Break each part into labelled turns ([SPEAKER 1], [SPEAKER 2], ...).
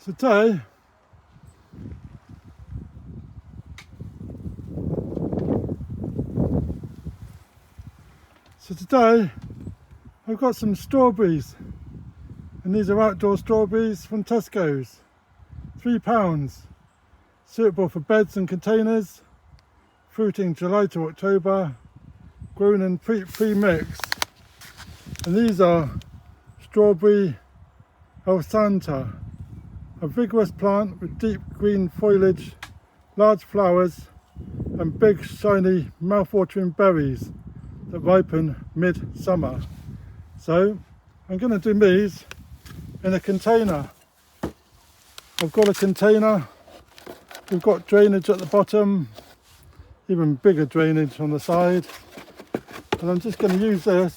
[SPEAKER 1] Today I've got some strawberries, and these are outdoor strawberries from Tesco's, £3, suitable for beds and containers, fruiting July to October, grown and pre-mixed. And these are strawberry Santa, a vigorous plant with deep green foliage, large flowers and big shiny mouth-watering berries that ripen mid-summer. So I'm going to do these in a container. I've got a container, we've got drainage at the bottom, even bigger drainage on the side, and I'm just going to use this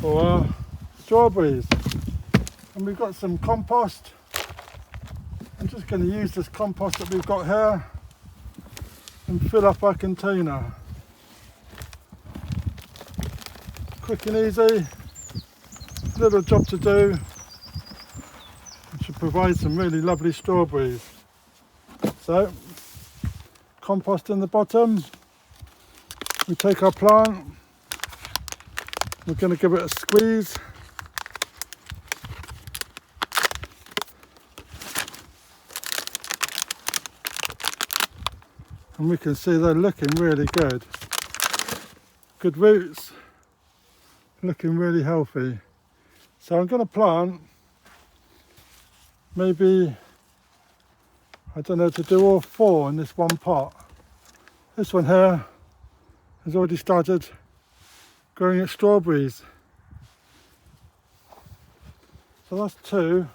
[SPEAKER 1] for strawberries. And we've got some compost. I'm just going to use this compost that we've got here and fill up our container. Quick and easy, little job to do. It should provide some really lovely strawberries. So, compost in the bottom. We take our plant, we're going to give it a squeeze. And we can see they're looking really good. Good roots, looking really healthy. So I'm going to plant maybe, I don't know, to do all 4 in this one pot. This one here has already started growing its strawberries. So that's 2.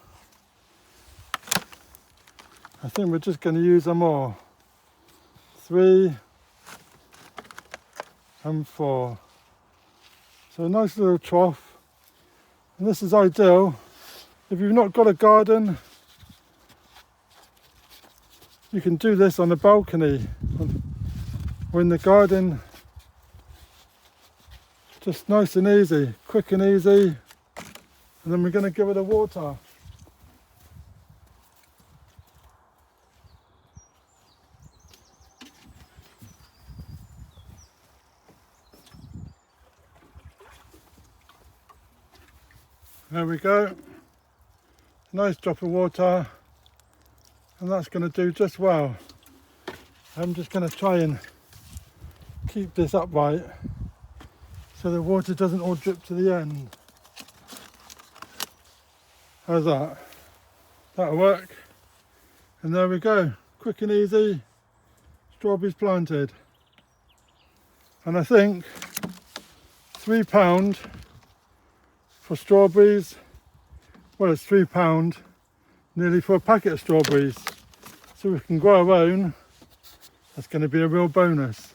[SPEAKER 1] I think we're just going to use them all. 3 and 4. So a nice little trough, and this is ideal if you've not got a garden. You can do this on a balcony or in the garden, just nice and easy, quick and easy. And then we're going to give it a water. There we go, nice drop of water, and that's going to do just well. I'm just going to try and keep this upright so the water doesn't all drip to the end. How's that? That'll work. And there we go, quick and easy, strawberries planted. And I think £3 for strawberries, well, it's £3 nearly for a packet of strawberries. So we can grow our own. That's going to be a real bonus.